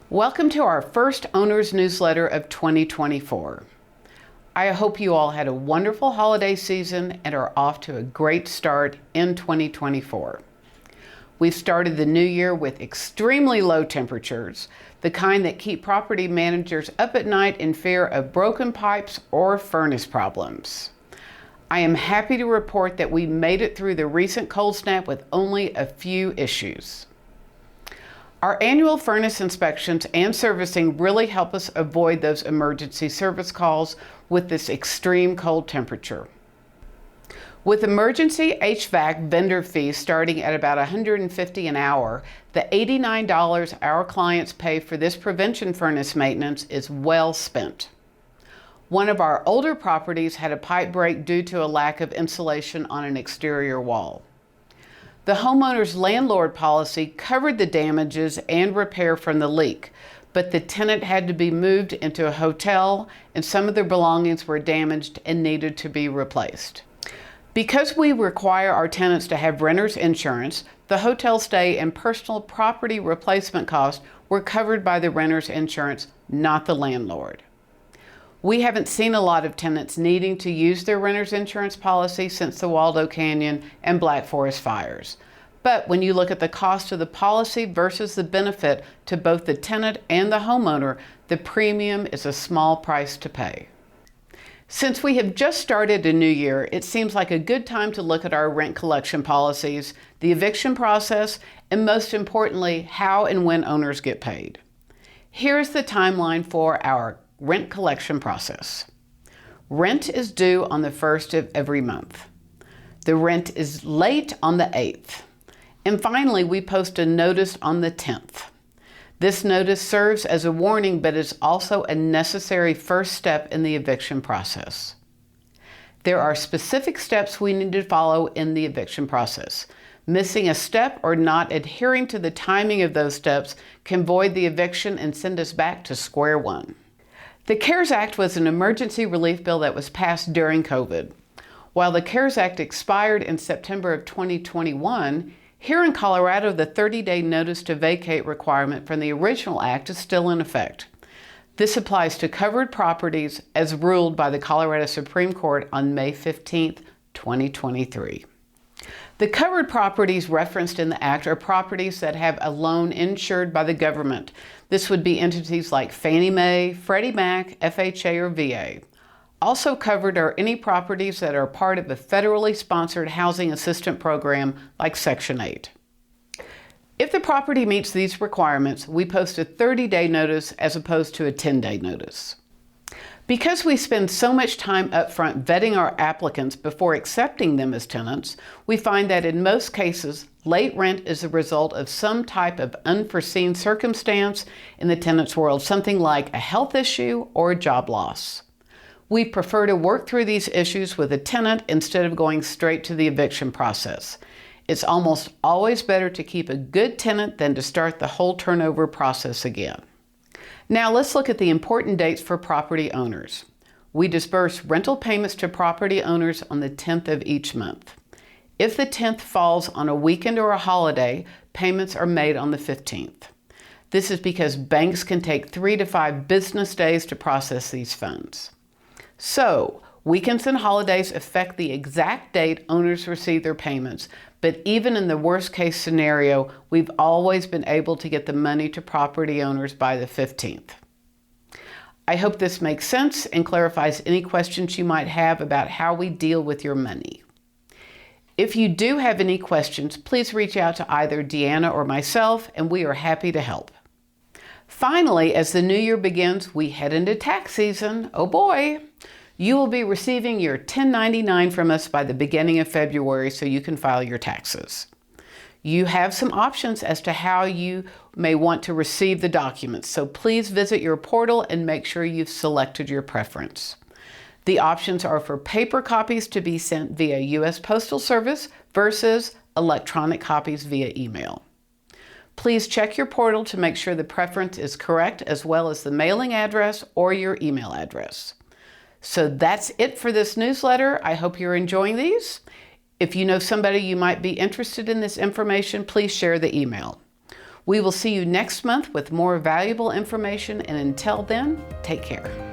Welcome to our first owner's newsletter of 2024. I hope you all had a wonderful holiday season and are off to a great start in 2024. We've started the new year with extremely low temperatures, the kind that keep property managers up at night in fear of broken pipes or furnace problems. I am happy to report that we made it through the recent cold snap with only a few issues. Our annual furnace inspections and servicing really help us avoid those emergency service calls with this extreme cold temperature. With emergency HVAC vendor fees starting at about $150 an hour, the $89 our clients pay for this prevention furnace maintenance is well spent. One of our older properties had a pipe break due to a lack of insulation on an exterior wall. The homeowner's landlord policy covered the damages and repair from the leak, but the tenant had to be moved into a hotel and some of their belongings were damaged and needed to be replaced. Because we require our tenants to have renter's insurance, the hotel stay and personal property replacement costs were covered by the renter's insurance, not the landlord. We haven't seen a lot of tenants needing to use their renter's insurance policy since the Waldo Canyon and Black Forest fires. But when you look at the cost of the policy versus the benefit to both the tenant and the homeowner, the premium is a small price to pay. Since we have just started a new year, it seems like a good time to look at our rent collection policies, the eviction process, and most importantly, how and when owners get paid. Here's the timeline for our rent collection process. Rent is due on the 1st of every month. The rent is late on the 8th. And finally, we post a notice on the 10th. This notice serves as a warning, but is also a necessary first step in the eviction process. There are specific steps we need to follow in the eviction process. Missing a step or not adhering to the timing of those steps can void the eviction and send us back to square one. The CARES Act was an emergency relief bill that was passed during COVID. While the CARES Act expired in September of 2021, here in Colorado, the 30-day notice to vacate requirement from the original act is still in effect. This applies to covered properties as ruled by the Colorado Supreme Court on May 15, 2023. The covered properties referenced in the act are properties that have a loan insured by the government. This would be entities like Fannie Mae, Freddie Mac, FHA, or VA. Also covered are any properties that are part of a federally sponsored housing assistance program like Section 8. If the property meets these requirements, we post a 30-day notice as opposed to a 10-day notice. Because we spend so much time upfront vetting our applicants before accepting them as tenants, we find that in most cases, late rent is a result of some type of unforeseen circumstance in the tenant's world, something like a health issue or a job loss. We prefer to work through these issues with a tenant instead of going straight to the eviction process. It's almost always better to keep a good tenant than to start the whole turnover process again. Now let's look at the important dates for property owners. We disperse rental payments to property owners on the 10th of each month. If the 10th falls on a weekend or a holiday, payments are made on the 15th. This is because banks can take 3 to 5 business days to process these funds. So, weekends and holidays affect the exact date owners receive their payments, but even in the worst case scenario, we've always been able to get the money to property owners by the 15th. I hope this makes sense and clarifies any questions you might have about how we deal with your money. If you do have any questions, please reach out to either Deanna or myself, and we are happy to help. Finally, as the new year begins, we head into tax season. Oh boy! You will be receiving your 1099 from us by the beginning of February so you can file your taxes. You have some options as to how you may want to receive the documents, so please visit your portal and make sure you've selected your preference. The options are for paper copies to be sent via U.S. Postal Service versus electronic copies via email. Please check your portal to make sure the preference is correct, as well as the mailing address or your email address. So that's it for this newsletter. I hope you're enjoying these. If you know somebody you might be interested in this information, please share the email. We will see you next month with more valuable information, and until then, take care.